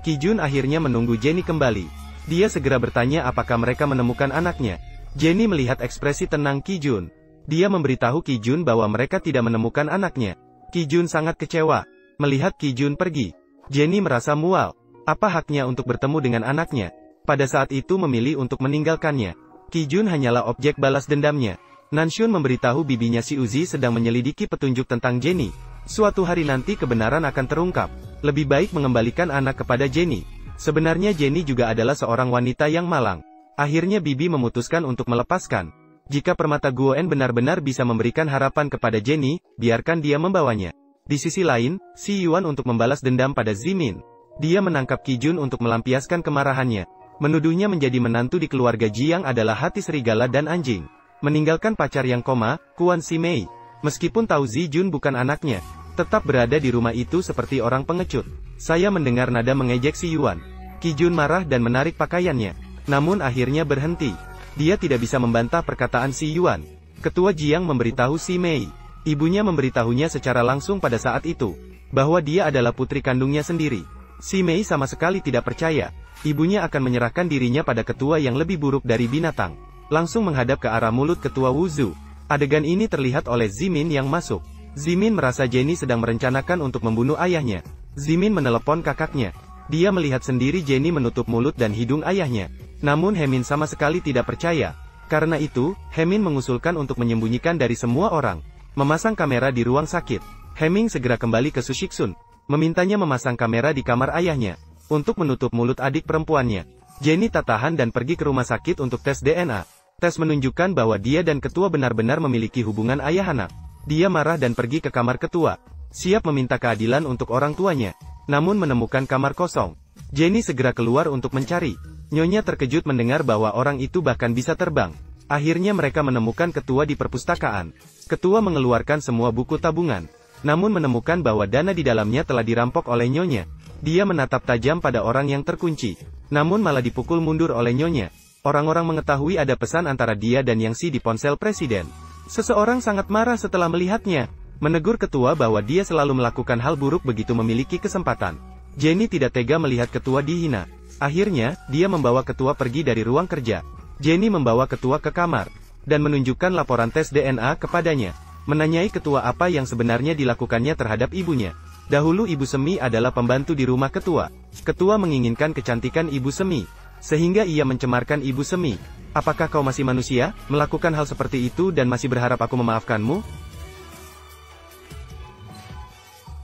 Ki-jun akhirnya menunggu Jenny kembali. Dia segera bertanya apakah mereka menemukan anaknya. Jenny melihat ekspresi tenang Ki-jun. Dia memberitahu Ki-jun bahwa mereka tidak menemukan anaknya. Ki-jun sangat kecewa. Melihat Ki-jun pergi, Jenny merasa mual. Apa haknya untuk bertemu dengan anaknya? Pada saat itu memilih untuk meninggalkannya. Ki-jun hanyalah objek balas dendamnya. Nanshun memberitahu bibinya si Uzi sedang menyelidiki petunjuk tentang Jenny. Suatu hari nanti kebenaran akan terungkap. Lebih baik mengembalikan anak kepada Jenny. Sebenarnya Jenny juga adalah seorang wanita yang malang. Akhirnya bibi memutuskan untuk melepaskan. Jika permata Guoen benar-benar bisa memberikan harapan kepada Jenny, biarkan dia membawanya. Di sisi lain, Si Yuan untuk membalas dendam pada Zimin. Dia menangkap Ki-jun untuk melampiaskan kemarahannya. Menuduhnya menjadi menantu di keluarga Jiang adalah hati serigala dan anjing. Meninggalkan pacar yang koma, Kuan Si Mei. Meskipun tahu Zi-jun bukan anaknya, tetap berada di rumah itu seperti orang pengecut. Saya mendengar nada mengejek Si Yuan. Ki-jun marah dan menarik pakaiannya. Namun akhirnya berhenti. Dia tidak bisa membantah perkataan Si Yuan. Ketua Jiang memberitahu Si Mei. Ibunya memberitahunya secara langsung pada saat itu, bahwa dia adalah putri kandungnya sendiri. Si Mei sama sekali tidak percaya. Ibunya akan menyerahkan dirinya pada ketua yang lebih buruk dari binatang. Langsung menghadap ke arah mulut ketua Wuzu. Adegan ini terlihat oleh Zimin yang masuk. Zimin merasa Jenny sedang merencanakan untuk membunuh ayahnya. Zimin menelepon kakaknya. Dia melihat sendiri Jenny menutup mulut dan hidung ayahnya. Namun Hemin sama sekali tidak percaya. Karena itu, Hemin mengusulkan untuk menyembunyikan dari semua orang. Memasang kamera di ruang sakit. Heming segera kembali ke Sushiksun. Memintanya memasang kamera di kamar ayahnya. Untuk menutup mulut adik perempuannya. Jenny tak tahan dan pergi ke rumah sakit untuk tes DNA. Tes menunjukkan bahwa dia dan ketua benar-benar memiliki hubungan ayah anak. Dia marah dan pergi ke kamar ketua. Siap meminta keadilan untuk orang tuanya. Namun menemukan kamar kosong. Jenny segera keluar untuk mencari. Nyonya terkejut mendengar bahwa orang itu bahkan bisa terbang. Akhirnya mereka menemukan ketua di perpustakaan. Ketua mengeluarkan semua buku tabungan. Namun menemukan bahwa dana di dalamnya telah dirampok oleh Nyonya. Dia menatap tajam pada orang yang terkunci. Namun malah dipukul mundur oleh Nyonya. Orang-orang mengetahui ada pesan antara dia dan Yang Si di ponsel presiden. Seseorang sangat marah setelah melihatnya. Menegur ketua bahwa dia selalu melakukan hal buruk begitu memiliki kesempatan. Jenny tidak tega melihat ketua dihina. Akhirnya, dia membawa ketua pergi dari ruang kerja. Jenny membawa ketua ke kamar. Dan menunjukkan laporan tes DNA kepadanya. Menanyai ketua apa yang sebenarnya dilakukannya terhadap ibunya. Dahulu Ibu Semi adalah pembantu di rumah ketua. Ketua menginginkan kecantikan Ibu Semi. Sehingga ia mencemarkan Ibu Semi. Apakah kau masih manusia, melakukan hal seperti itu dan masih berharap aku memaafkanmu?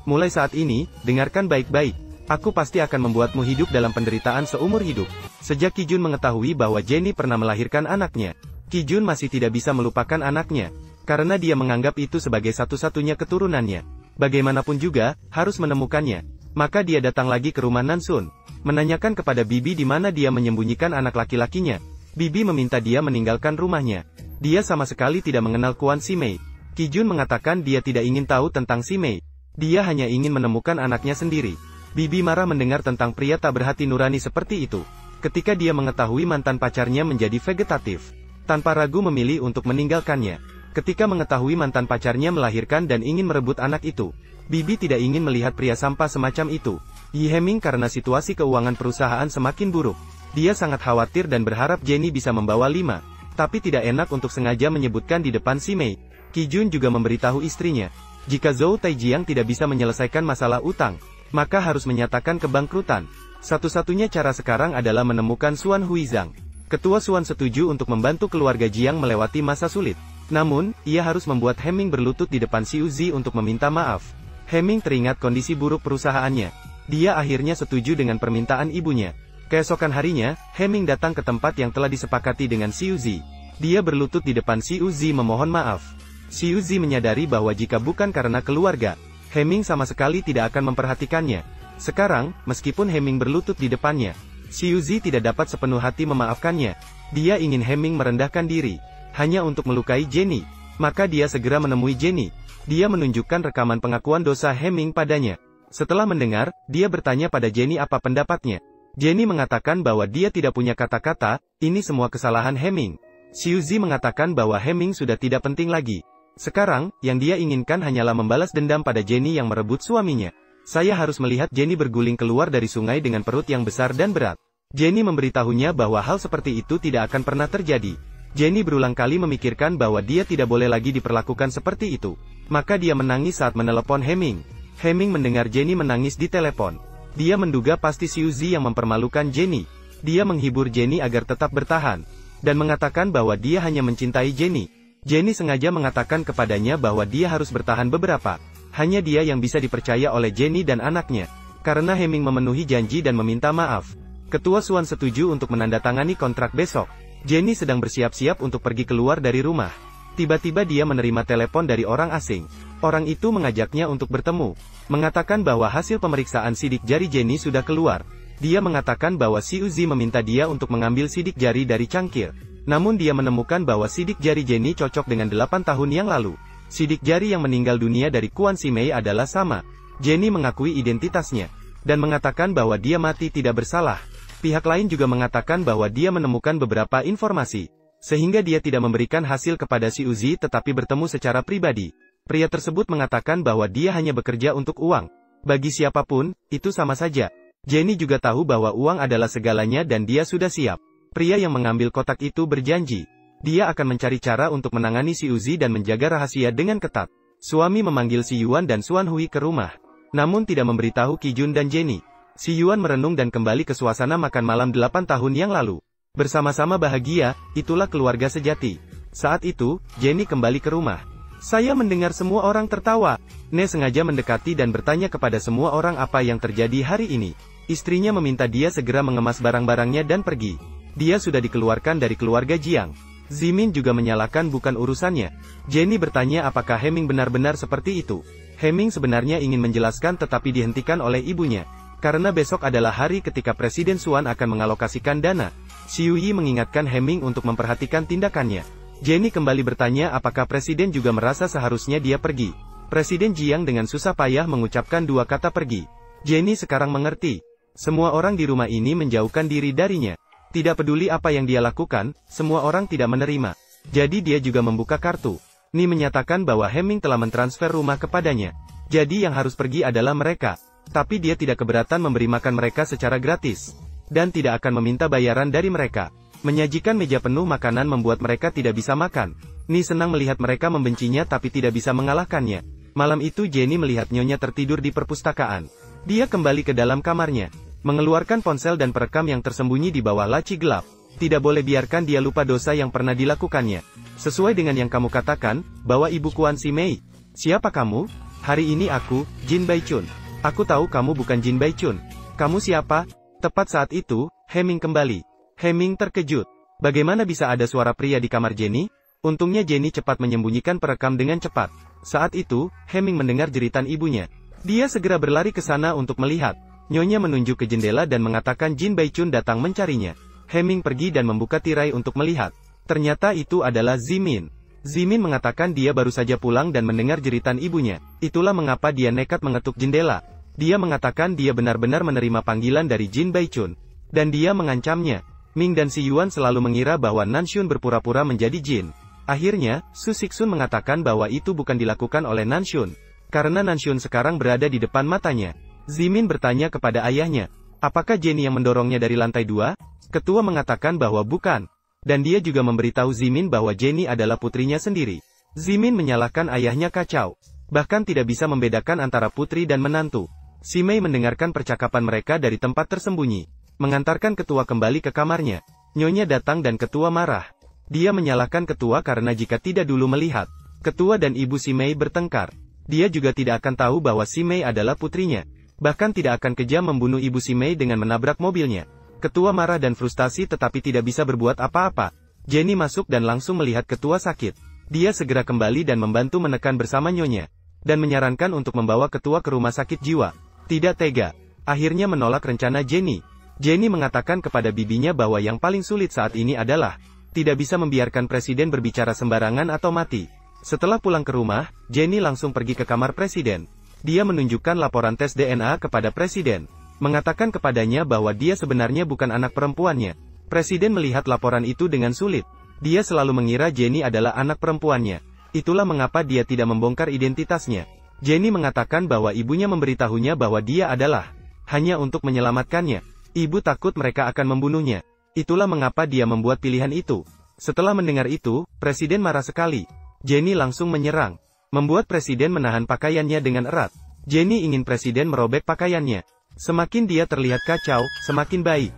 Mulai saat ini, dengarkan baik-baik. Aku pasti akan membuatmu hidup dalam penderitaan seumur hidup. Sejak Ki-jun mengetahui bahwa Jenny pernah melahirkan anaknya, Ki-jun masih tidak bisa melupakan anaknya. Karena dia menganggap itu sebagai satu-satunya keturunannya. Bagaimanapun juga, harus menemukannya. Maka dia datang lagi ke rumah Nansun. Menanyakan kepada Bibi di mana dia menyembunyikan anak laki-lakinya. Bibi meminta dia meninggalkan rumahnya. Dia sama sekali tidak mengenal Kuan Si Mei. Ki-jun mengatakan dia tidak ingin tahu tentang Si Mei. Dia hanya ingin menemukan anaknya sendiri. Bibi marah mendengar tentang pria tak berhati nurani seperti itu. Ketika dia mengetahui mantan pacarnya menjadi vegetatif. Tanpa ragu memilih untuk meninggalkannya. Ketika mengetahui mantan pacarnya melahirkan dan ingin merebut anak itu. Bibi tidak ingin melihat pria sampah semacam itu. Yi Heming karena situasi keuangan perusahaan semakin buruk. Dia sangat khawatir dan berharap Jenny bisa membawa 5. Tapi tidak enak untuk sengaja menyebutkan di depan Si Mei. Ki-jun juga memberitahu istrinya. Jika Zhou Taijiang tidak bisa menyelesaikan masalah utang, maka harus menyatakan kebangkrutan. Satu-satunya cara sekarang adalah menemukan Suan Huizang. Ketua Suan setuju untuk membantu keluarga Jiang melewati masa sulit. Namun, ia harus membuat Heming berlutut di depan Si Uzi untuk meminta maaf. Heming teringat kondisi buruk perusahaannya. Dia akhirnya setuju dengan permintaan ibunya. Keesokan harinya, Heming datang ke tempat yang telah disepakati dengan Si Uzi. Dia berlutut di depan Si Uzi memohon maaf. Si Uzi menyadari bahwa jika bukan karena keluarga, Heming sama sekali tidak akan memperhatikannya. Sekarang, meskipun Heming berlutut di depannya, Si Uzi tidak dapat sepenuh hati memaafkannya. Dia ingin Heming merendahkan diri, hanya untuk melukai Jenny. Maka dia segera menemui Jenny. Dia menunjukkan rekaman pengakuan dosa Heming padanya. Setelah mendengar, dia bertanya pada Jenny apa pendapatnya. Jenny mengatakan bahwa dia tidak punya kata-kata, ini semua kesalahan Heming. Si Uzi mengatakan bahwa Heming sudah tidak penting lagi. Sekarang, yang dia inginkan hanyalah membalas dendam pada Jenny yang merebut suaminya. Saya harus melihat Jenny berguling keluar dari sungai dengan perut yang besar dan berat. Jenny memberitahunya bahwa hal seperti itu tidak akan pernah terjadi. Jenny berulang kali memikirkan bahwa dia tidak boleh lagi diperlakukan seperti itu. Maka dia menangis saat menelepon Hemming. Hemming mendengar Jenny menangis di telepon. Dia menduga pasti Xiuzi yang mempermalukan Jenny. Dia menghibur Jenny agar tetap bertahan. Dan mengatakan bahwa dia hanya mencintai Jenny. Jenny sengaja mengatakan kepadanya bahwa dia harus bertahan beberapa. Hanya dia yang bisa dipercaya oleh Jenny dan anaknya. Karena Hemming memenuhi janji dan meminta maaf. Ketua Suan setuju untuk menandatangani kontrak besok. Jenny sedang bersiap-siap untuk pergi keluar dari rumah. Tiba-tiba dia menerima telepon dari orang asing. Orang itu mengajaknya untuk bertemu. Mengatakan bahwa hasil pemeriksaan sidik jari Jenny sudah keluar. Dia mengatakan bahwa Xiuzi meminta dia untuk mengambil sidik jari dari cangkir. Namun dia menemukan bahwa sidik jari Jenny cocok dengan 8 tahun yang lalu. Sidik jari yang meninggal dunia dari Quan Simei adalah sama. Jenny mengakui identitasnya. Dan mengatakan bahwa dia mati tidak bersalah. Pihak lain juga mengatakan bahwa dia menemukan beberapa informasi. Sehingga dia tidak memberikan hasil kepada Xiuzi tetapi bertemu secara pribadi. Pria tersebut mengatakan bahwa dia hanya bekerja untuk uang. Bagi siapapun, itu sama saja. Jenny juga tahu bahwa uang adalah segalanya dan dia sudah siap. Pria yang mengambil kotak itu berjanji. Dia akan mencari cara untuk menangani Xiuzi dan menjaga rahasia dengan ketat. Suami memanggil Si Yuan dan Xuan Hui ke rumah. Namun tidak memberitahu Qi Jun dan Jenny. Si Yuan merenung dan kembali ke suasana makan malam 8 tahun yang lalu. Bersama-sama bahagia, itulah keluarga sejati. Saat itu, Jenny kembali ke rumah. Saya mendengar semua orang tertawa. Ne sengaja mendekati dan bertanya kepada semua orang apa yang terjadi hari ini. Istrinya meminta dia segera mengemas barang-barangnya dan pergi. Dia sudah dikeluarkan dari keluarga Jiang. Zimin juga menyalahkan bukan urusannya. Jenny bertanya apakah Hemming benar-benar seperti itu. Hemming sebenarnya ingin menjelaskan tetapi dihentikan oleh ibunya. Karena besok adalah hari ketika Presiden Suan akan mengalokasikan dana. Xiu Yi mengingatkan Hemming untuk memperhatikan tindakannya. Jenny kembali bertanya apakah Presiden juga merasa seharusnya dia pergi. Presiden Jiang dengan susah payah mengucapkan 2 kata pergi. Jenny sekarang mengerti. Semua orang di rumah ini menjauhkan diri darinya. Tidak peduli apa yang dia lakukan, semua orang tidak menerima. Jadi dia juga membuka kartu. Ni menyatakan bahwa Hemming telah mentransfer rumah kepadanya. Jadi yang harus pergi adalah mereka. Tapi dia tidak keberatan memberi makan mereka secara gratis. Dan tidak akan meminta bayaran dari mereka. Menyajikan meja penuh makanan membuat mereka tidak bisa makan. Ni senang melihat mereka membencinya tapi tidak bisa mengalahkannya. Malam itu Jenny melihat nyonya tertidur di perpustakaan. Dia kembali ke dalam kamarnya. Mengeluarkan ponsel dan perekam yang tersembunyi di bawah laci gelap. Tidak boleh biarkan dia lupa dosa yang pernah dilakukannya. Sesuai dengan yang kamu katakan, bahwa Ibu Quan Simei. Siapa kamu? Hari ini aku, Jin Baichun. Aku tahu kamu bukan Jin Baichun. Kamu siapa? Tepat saat itu, Hemming kembali. Hemming terkejut. Bagaimana bisa ada suara pria di kamar Jenny? Untungnya Jenny cepat menyembunyikan perekam dengan cepat. Saat itu, Hemming mendengar jeritan ibunya. Dia segera berlari ke sana untuk melihat. Nyonya menunjuk ke jendela dan mengatakan Jin Baichun datang mencarinya. Hemming pergi dan membuka tirai untuk melihat. Ternyata itu adalah Zimin. Zimin mengatakan dia baru saja pulang dan mendengar jeritan ibunya. Itulah mengapa dia nekat mengetuk jendela. Dia mengatakan dia benar-benar menerima panggilan dari Jin Baichun. Dan dia mengancamnya. Ming dan Si Yuan selalu mengira bahwa Nanshun berpura-pura menjadi jin. Akhirnya, Su Sixun mengatakan bahwa itu bukan dilakukan oleh Nanshun. Karena Nanshun sekarang berada di depan matanya. Zimin bertanya kepada ayahnya. Apakah Jenny yang mendorongnya dari lantai 2? Ketua mengatakan bahwa bukan. Dan dia juga memberitahu Zimin bahwa Jenny adalah putrinya sendiri. Zimin menyalahkan ayahnya kacau. Bahkan tidak bisa membedakan antara putri dan menantu. Simei mendengarkan percakapan mereka dari tempat tersembunyi. Mengantarkan ketua kembali ke kamarnya. Nyonya datang dan ketua marah. Dia menyalahkan ketua karena jika tidak dulu melihat. Ketua dan ibu Simei bertengkar. Dia juga tidak akan tahu bahwa Simei adalah putrinya. Bahkan tidak akan kejam membunuh ibu Simei dengan menabrak mobilnya. Ketua marah dan frustasi tetapi tidak bisa berbuat apa-apa. Jenny masuk dan langsung melihat ketua sakit. Dia segera kembali dan membantu menekan bersama nyonya. Dan menyarankan untuk membawa ketua ke rumah sakit jiwa. Tidak tega. Akhirnya menolak rencana Jenny. Jenny mengatakan kepada bibinya bahwa yang paling sulit saat ini adalah tidak bisa membiarkan presiden berbicara sembarangan atau mati. Setelah pulang ke rumah, Jenny langsung pergi ke kamar presiden. Dia menunjukkan laporan tes DNA kepada presiden. Mengatakan kepadanya bahwa dia sebenarnya bukan anak perempuannya. Presiden melihat laporan itu dengan sulit. Dia selalu mengira Jenny adalah anak perempuannya. Itulah mengapa dia tidak membongkar identitasnya. Jenny mengatakan bahwa ibunya memberitahunya bahwa dia adalah hanya untuk menyelamatkannya. Ibu takut mereka akan membunuhnya. Itulah mengapa dia membuat pilihan itu. Setelah mendengar itu, Presiden marah sekali. Jenny langsung menyerang, membuat Presiden menahan pakaiannya dengan erat. Jenny ingin Presiden merobek pakaiannya. Semakin dia terlihat kacau, semakin baik.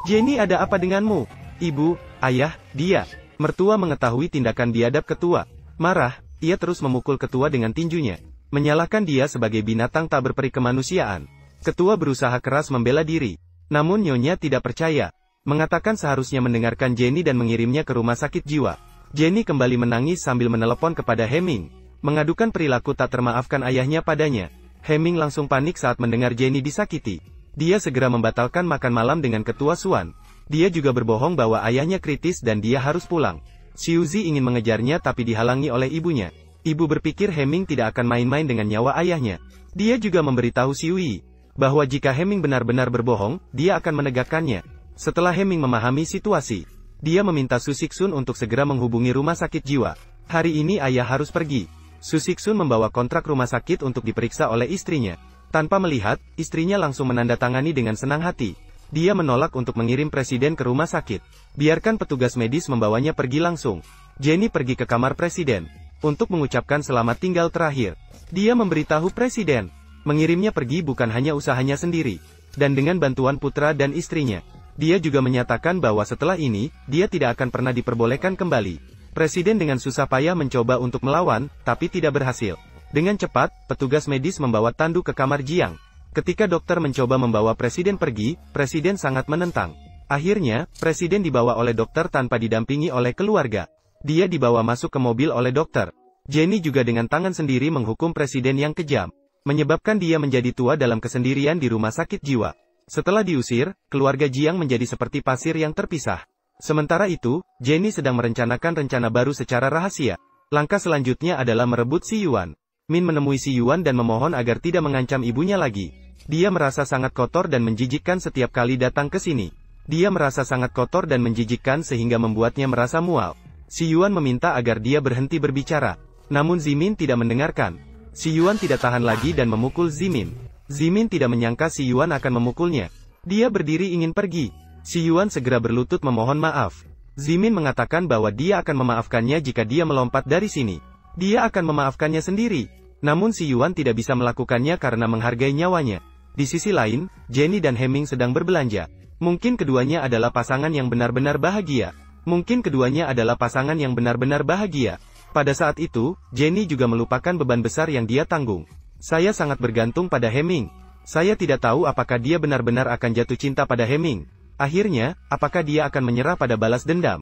Jenny, ada apa denganmu? Ibu, ayah, dia. Mertua mengetahui tindakan biadab ketua. Marah, ia terus memukul ketua dengan tinjunya, menyalahkan dia sebagai binatang tak berperi kemanusiaan. Ketua berusaha keras membela diri, namun nyonya tidak percaya, mengatakan seharusnya mendengarkan Jenny dan mengirimnya ke rumah sakit jiwa. Jenny kembali menangis sambil menelepon kepada Hemming, mengadukan perilaku tak termaafkan ayahnya padanya. Hemming langsung panik saat mendengar Jenny disakiti. Dia segera membatalkan makan malam dengan ketua Swan. Dia juga berbohong bahwa ayahnya kritis dan dia harus pulang. Xiuzi ingin mengejarnya tapi dihalangi oleh ibunya. Ibu berpikir Hemming tidak akan main-main dengan nyawa ayahnya. Dia juga memberitahu Xiui bahwa jika Hemming benar-benar berbohong, dia akan menegakkannya. Setelah Hemming memahami situasi, dia meminta Su Shixun untuk segera menghubungi rumah sakit jiwa. Hari ini ayah harus pergi. Su Shixun membawa kontrak rumah sakit untuk diperiksa oleh istrinya. Tanpa melihat, istrinya langsung menandatangani dengan senang hati. Dia menolak untuk mengirim Presiden ke rumah sakit. Biarkan petugas medis membawanya pergi langsung. Jenny pergi ke kamar Presiden untuk mengucapkan selamat tinggal terakhir. Dia memberitahu Presiden, mengirimnya pergi bukan hanya usahanya sendiri, dan dengan bantuan putra dan istrinya. Dia juga menyatakan bahwa setelah ini, dia tidak akan pernah diperbolehkan kembali. Presiden dengan susah payah mencoba untuk melawan, tapi tidak berhasil. Dengan cepat, petugas medis membawa Tandu ke kamar Jiang. Ketika dokter mencoba membawa Presiden pergi, Presiden sangat menentang. Akhirnya, Presiden dibawa oleh dokter tanpa didampingi oleh keluarga. Dia dibawa masuk ke mobil oleh dokter. Jenny juga dengan tangan sendiri menghukum Presiden yang kejam, menyebabkan dia menjadi tua dalam kesendirian di rumah sakit jiwa. Setelah diusir, keluarga Jiang menjadi seperti pasir yang terpisah. Sementara itu, Jenny sedang merencanakan rencana baru secara rahasia. Langkah selanjutnya adalah merebut Si Yuan. Min menemui Si Yuan dan memohon agar tidak mengancam ibunya lagi. Dia merasa sangat kotor dan menjijikkan setiap kali datang ke sini. Dia merasa sangat kotor dan menjijikkan sehingga membuatnya merasa mual. Si Yuan meminta agar dia berhenti berbicara. Namun Zimin tidak mendengarkan. Si Yuan tidak tahan lagi dan memukul Zimin. Zimin tidak menyangka Si Yuan akan memukulnya. Dia berdiri ingin pergi. Si Yuan segera berlutut memohon maaf. Zimin mengatakan bahwa dia akan memaafkannya jika dia melompat dari sini. Dia akan memaafkannya sendiri. Namun Si Yuan tidak bisa melakukannya karena menghargai nyawanya. Di sisi lain, Jenny dan Hemming sedang berbelanja. Mungkin keduanya adalah pasangan yang benar-benar bahagia. Mungkin keduanya adalah pasangan yang benar-benar bahagia. Pada saat itu, Jenny juga melupakan beban besar yang dia tanggung. Saya sangat bergantung pada Hemming. Saya tidak tahu apakah dia benar-benar akan jatuh cinta pada Hemming. Akhirnya, apakah dia akan menyerah pada balas dendam?